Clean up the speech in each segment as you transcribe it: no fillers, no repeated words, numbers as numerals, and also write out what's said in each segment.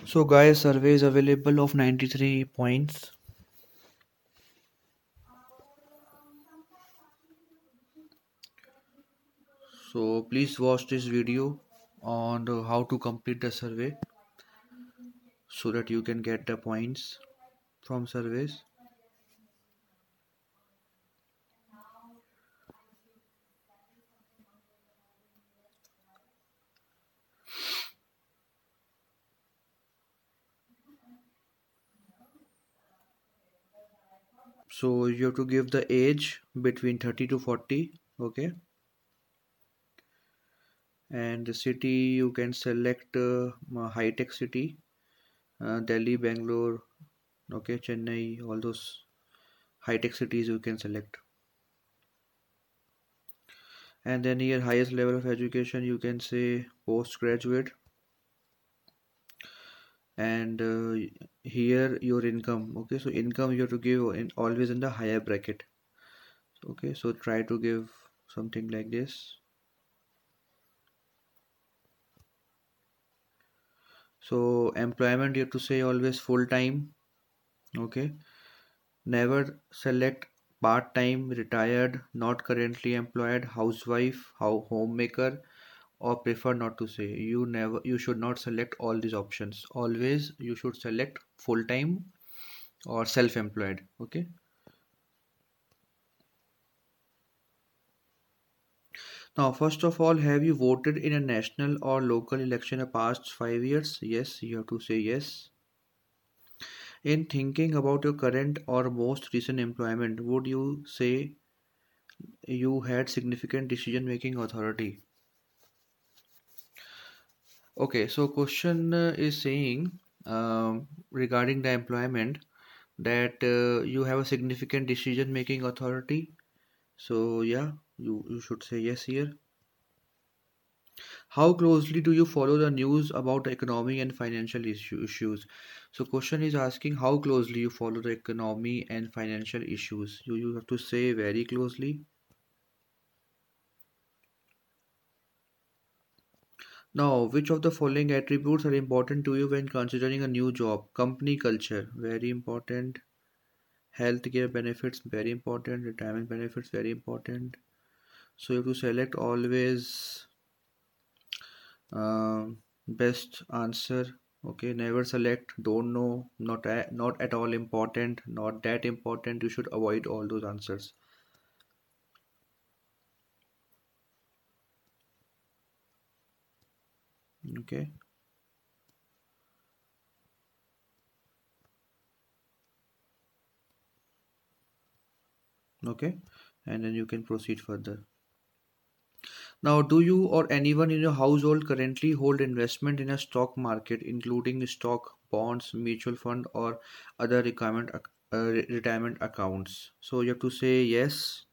So guys, survey is available of 93 points. So please watch this video on how to complete the survey so that you can get the points from surveys. So you have to give the age between 30 to 40, okay? And the city you can select high tech city, Delhi, Bangalore, okay, Chennai, all those high tech cities you can select. And then here highest level of education you can say postgraduate, and here your income, okay, so income you have to give in always in the higher bracket, okay, so try to give something like this. So employment you have to say always full time, okay, never select part time, retired, not currently employed, housewife, homemaker, or prefer not to say. You should not select all these options, always you should select full time or self employed, okay. Now, first of all, have you voted in a national or local election in the past 5 years? Yes, you have to say yes. In thinking about your current or most recent employment, would you say you had significant decision making authority? Okay, so question is saying regarding the employment that you have a significant decision making authority. So yeah, you should say yes here. How closely do you follow the news about the economy and financial issues? So question is asking how closely you follow the economy and financial issues. You have to say very closely. Now, which of the following attributes are important to you when considering a new job? Company culture, very important. Healthcare benefits, very important. Retirement benefits, very important. So you have to select always best answer. Okay, never select don't know, not at all important, not that important. You should avoid all those answers. Okay, okay, and then you can proceed further. Now, do you or anyone in your household currently hold investment in a stock market, including stock, bonds, mutual fund, or other retirement accounts? So you have to say yes.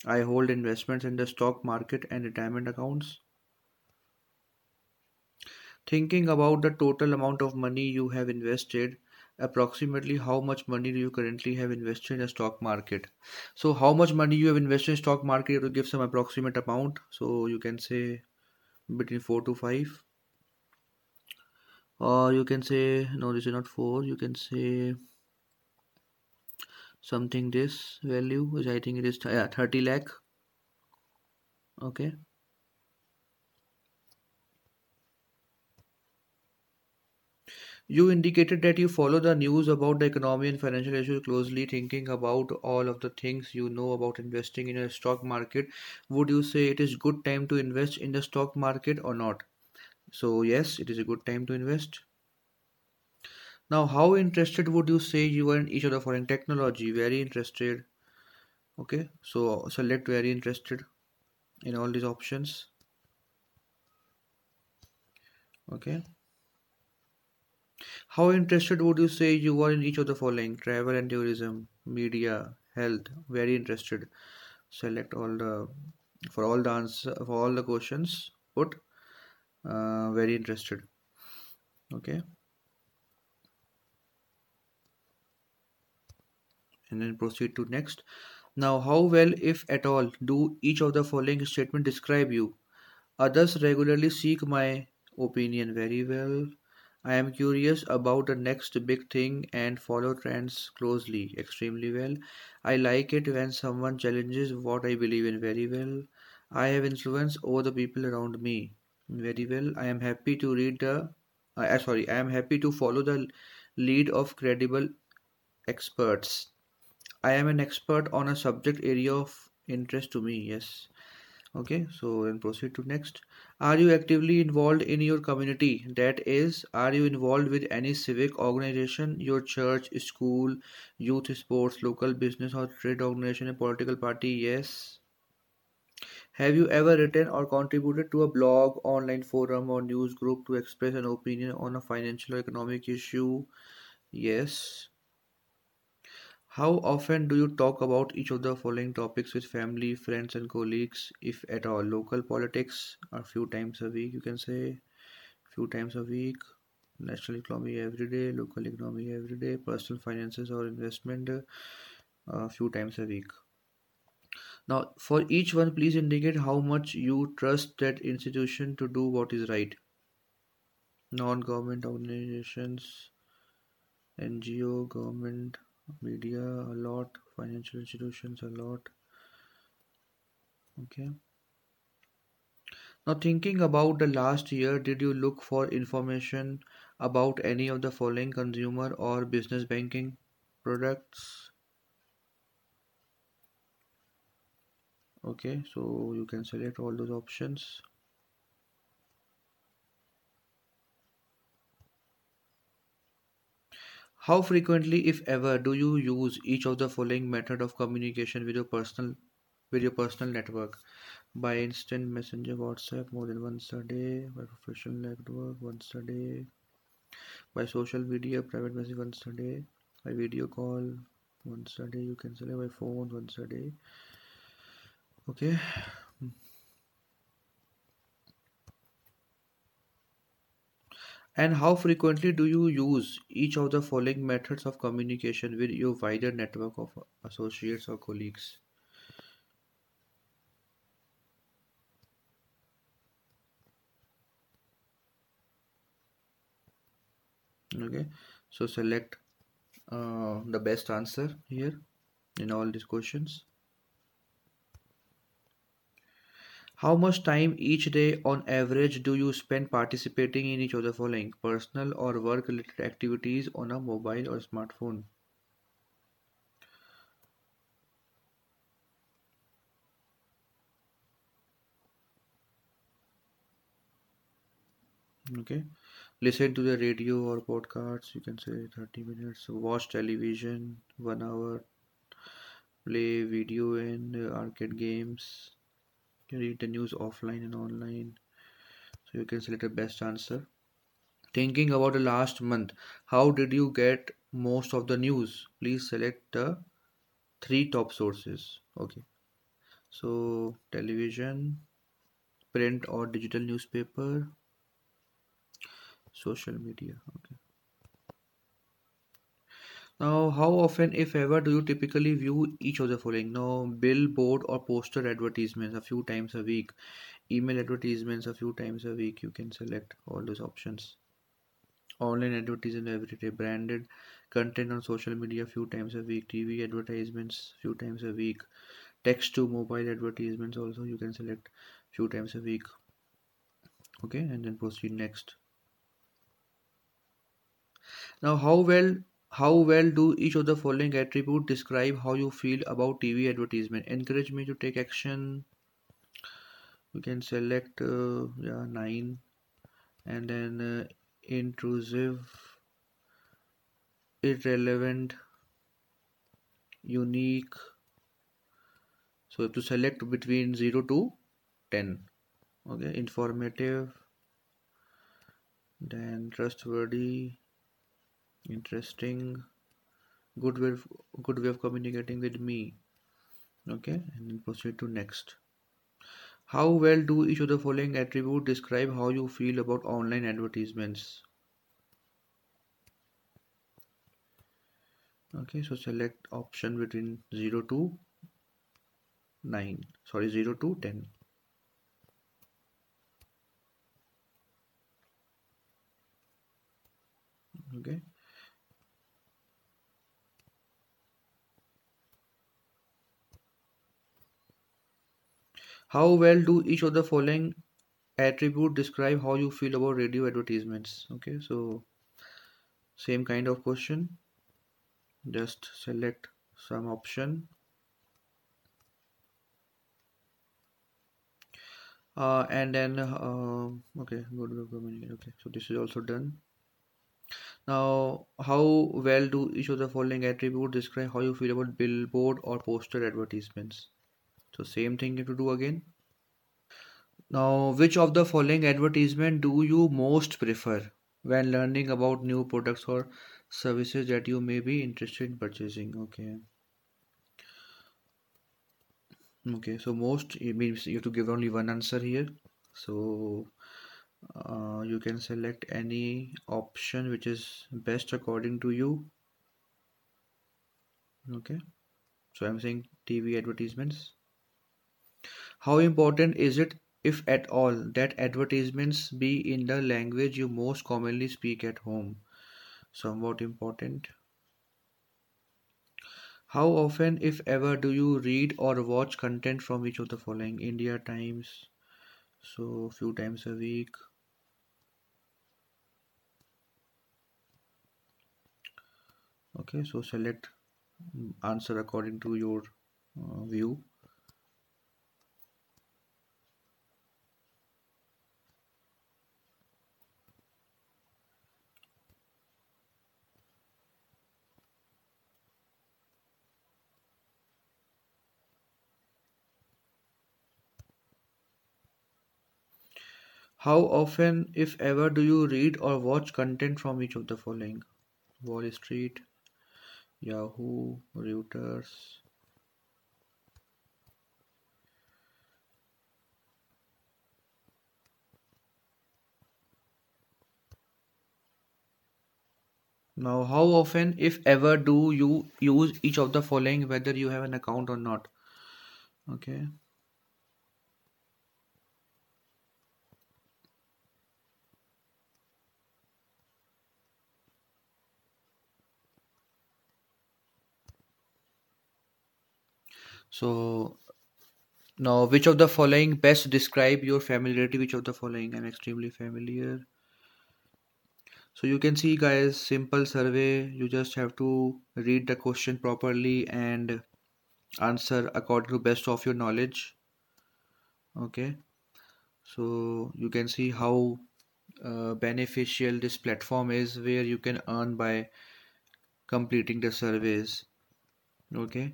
I hold investments in the stock market and retirement accounts. Thinking about the total amount of money you have invested, approximately how much money do you currently have invested in the stock market? So how much money you have invested in stock market, you have to give some approximate amount. So you can say between 4 to 5, or you can say no, this is not 4, you can say something this value, which I think it is yeah, 30 lakh. Okay. You indicated that you follow the news about the economy and financial issues closely, thinking about all of the things you know about investing in a stock market. Would you say it is good time to invest in the stock market or not? So yes, it is a good time to invest. Now, how interested would you say you are in each of the following? Technology, very interested. Okay, so select very interested in all these options. Okay. How interested would you say you are in each of the following? Travel and tourism, media, health, very interested. Select all the for all the answer for all the questions. Put very interested. Okay, and then proceed to next. Now, how well, if at all, do each of the following statement describe you? Others regularly seek my Opinion very well. I am curious about the next big thing and follow trends closely. Extremely well. I like it when someone challenges what I believe in. Very well. I have influence over the people around me. Very well. I am happy to read the. Sorry, I am happy to follow the lead of credible experts. I am an expert on a subject area of interest to me. Yes. Okay, so then proceed to next. Are you actively involved in your community? That is, are you involved with any civic organization, your church, school, youth sports, local business or trade organization, a political party? Yes. Have you ever written or contributed to a blog, online forum, or news group to express an opinion on a financial or economic issue? Yes. How often do you talk about each of the following topics with family, friends, and colleagues, if at all? Local politics, a few times a week, you can say, few times a week. National economy every day, local economy every day, personal finances or investment, a few times a week. Now, for each one, please indicate how much you trust that institution to do what is right. Non-government organizations, NGO, government, media, a lot, financial institutions, a lot. Okay. Now, thinking about the last year, did you look for information about any of the following consumer or business banking products? Okay, so you can select all those options. How frequently, if ever, do you use each of the following method of communication with your personal network? By instant messenger, WhatsApp more than once a day, by professional network once a day, by social media, private message once a day, by video call once a day, you can select by phone once a day. Okay. And how frequently do you use each of the following methods of communication with your wider network of associates or colleagues? Okay, so select the best answer here in all these questions. How much time each day on average do you spend participating in each of the following personal or work related activities on a mobile or smartphone? Okay, listen to the radio or podcasts, you can say 30 minutes, watch television 1 hour, play video and arcade games, read the news offline and online. So you can select the best answer. Thinking about the last month, how did you get most of the news? Please select the three top sources. Okay, so television, print or digital newspaper, social media. Okay. Now, how often, if ever, do you typically view each of the following? Now, billboard or poster advertisements a few times a week, email advertisements a few times a week. You can select all those options. Online advertising every day, branded content on social media a few times a week, TV advertisements few times a week, text to mobile advertisements also you can select few times a week. Okay, and then proceed next. Now, how well do each of the following attribute describe how you feel about TV advertisement? Encourage me to take action. You can select yeah 9, and then intrusive, irrelevant, unique. So you have to select between 0 to 10. Okay, informative, then trustworthy, interesting, good way of, good way of communicating with me. Okay, and then proceed to next. How well do each of the following attribute describe how you feel about online advertisements? Okay, so select option between 0 to 9. Sorry, 0 to 10. Okay. How well do each of the following attribute describe how you feel about radio advertisements? Okay, so same kind of question. Just select some option. And then okay, good communicate. Okay, so this is also done. Now, how well do each of the following attributes describe how you feel about billboard or poster advertisements? So same thing you have to do again. Now, which of the following advertisement do you most prefer when learning about new products or services that you may be interested in purchasing? Okay. Okay, so most it means you have to give only one answer here. So you can select any option which is best according to you. Okay, so I'm saying TV advertisements. How important is it, if at all, that advertisements be in the language you most commonly speak at home? Somewhat important. How often, if ever, do you read or watch content from each of the following? India Times, so few times a week. Okay, so select answer according to your view. How often, if ever, do you read or watch content from each of the following? Wall Street, Yahoo, Reuters. Now, how often, if ever, do you use each of the following, whether you have an account or not? Okay. So now, which of the following best describe your familiarity? Which of the following? I'm extremely familiar. So you can see, guys, simple survey. You just have to read the question properly and answer according to best of your knowledge. Okay. So you can see how beneficial this platform is, where you can earn by completing the surveys. Okay.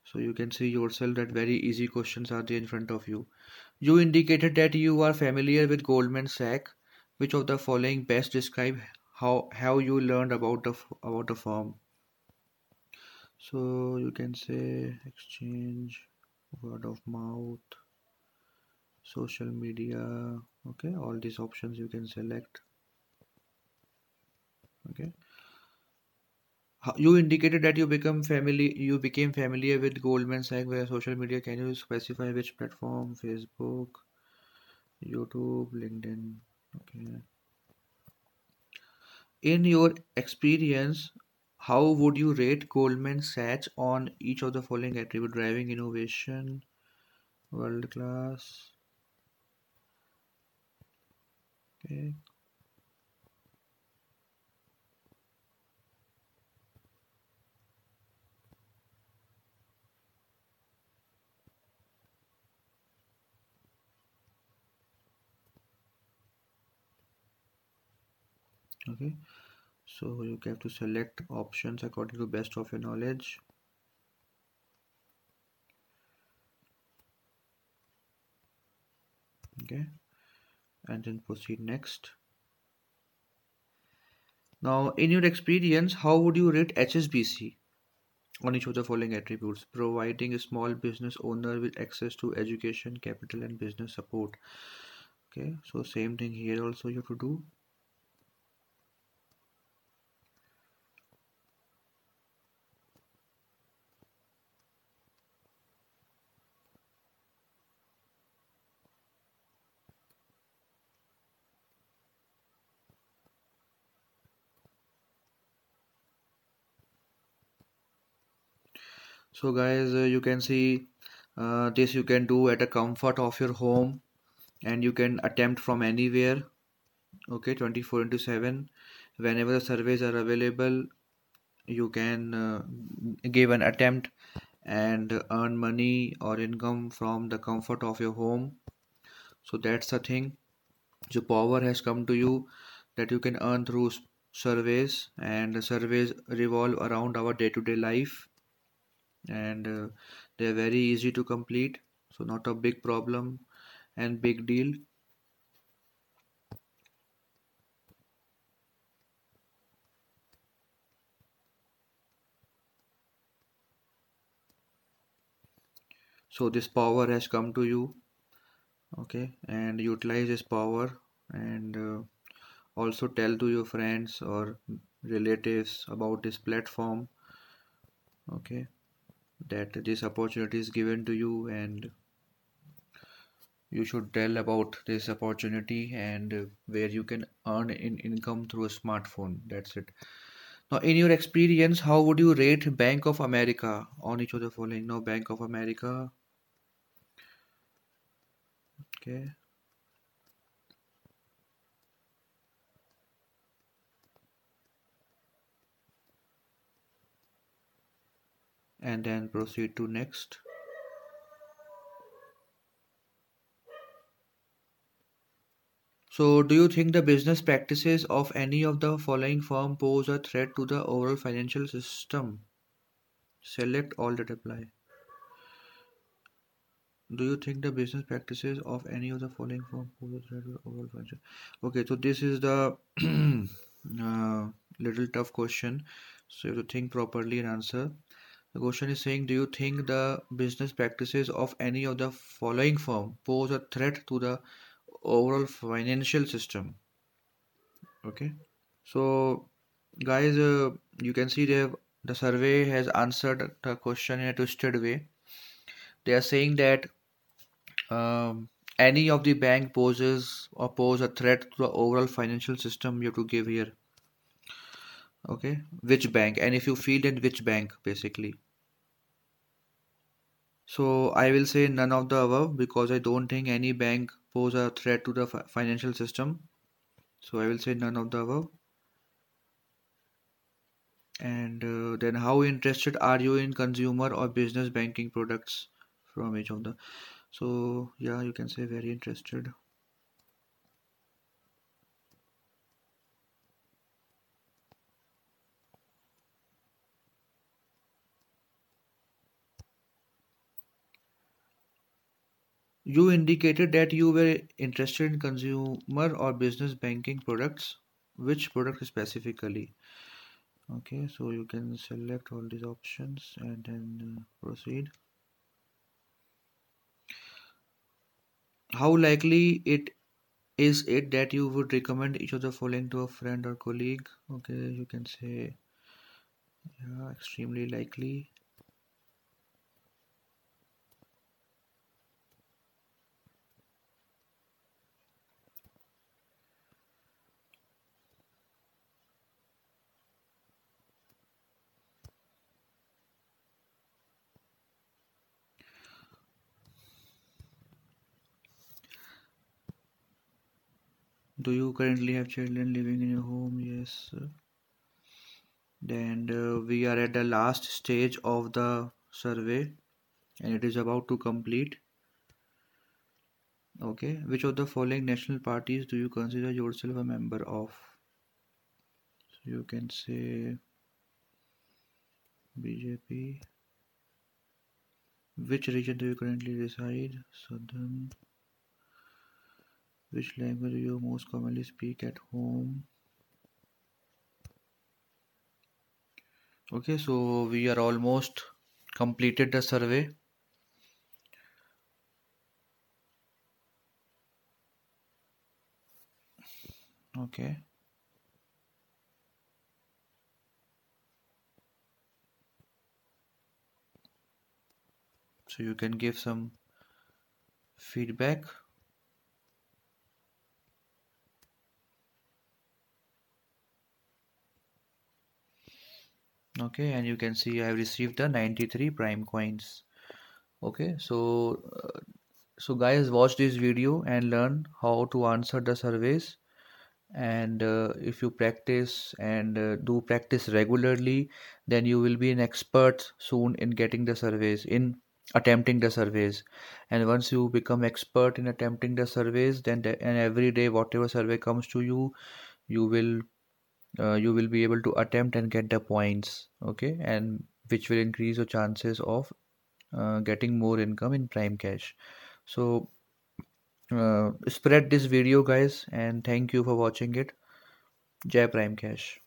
So you can see yourself that very easy questions are there in front of you. You indicated that you are familiar with Goldman Sachs. Which of the following best describe how you learned about the firm? So you can say exchange, word of mouth, social media. Okay, all these options you can select. Okay. You indicated that you became familiar with Goldman Sachs via social media. Can you specify which platform? Facebook, YouTube, LinkedIn. Okay. In your experience, how would you rate Goldman Sachs on each of the following attribute: driving innovation, world class? Okay, okay. So you have to select options according to best of your knowledge. Okay, and then proceed next. Now, in your experience, how would you rate HSBC on each of the following attributes: providing a small business owner with access to education, capital, and business support? Okay, so same thing here also you have to do. So guys, you can see this you can do at a comfort of your home, and you can attempt from anywhere. Okay, 24 into 7. Whenever the surveys are available, you can give an attempt and earn money or income from the comfort of your home. So that's the thing. So power has come to you that you can earn through surveys, and the surveys revolve around our day-to-day life, and they're very easy to complete. So not a big problem and big deal. So this power has come to you, okay, and utilize this power, and also tell to your friends or relatives about this platform, okay, that this opportunity is given to you, and you should tell about this opportunity, and where you can earn income through a smartphone. That's it. Now, in your experience, how would you rate Bank of America on each of the following? Now, Bank of America, okay, and then proceed to next. So, do you think the business practices of any of the following firm pose a threat to the overall financial system? Select all that apply. Do you think the business practices of any of the following firm pose a threat to the overall financial? Okay, so this is the little tough question. So you have to think properly and answer. The question is saying, do you think the business practices of any of the following firm pose a threat to the overall financial system? Okay. So, guys, you can see the survey has answered the question in a twisted way. They are saying that any of the bank poses or pose a threat to the overall financial system. You have to give here. Okay, which bank, and if you feel in which bank, basically. So I will say none of the above, because I don't think any bank pose a threat to the financial system. So I will say none of the above. And then, how interested are you in consumer or business banking products from each of the? So yeah, you can say very interested. You indicated that you were interested in consumer or business banking products. Which product specifically? Okay, so you can select all these options and then proceed. How likely is it that you would recommend each of the following to a friend or colleague? Okay, you can say yeah, extremely likely. Do you currently have children living in your home? Yes. Then we are at the last stage of the survey, and it is about to complete. Okay, which of the following national parties do you consider yourself a member of? So you can say BJP. Which region do you currently reside? Southern. Which language do you most commonly speak at home? Okay, so we are almost completed the survey. Okay, so you can give some feedback. Okay, and you can see I have received the 93 prime coins. Okay, so guys, watch this video and learn how to answer the surveys. And if you practice and do practice regularly, then you will be an expert soon in getting the surveys, in attempting the surveys. And once you become expert in attempting the surveys, then and every day whatever survey comes to you, you will you will be able to attempt and get the points. Okay, and which will increase your chances of getting more income in prime cash. So spread this video, guys, and thank you for watching it. Jai Prime Cash.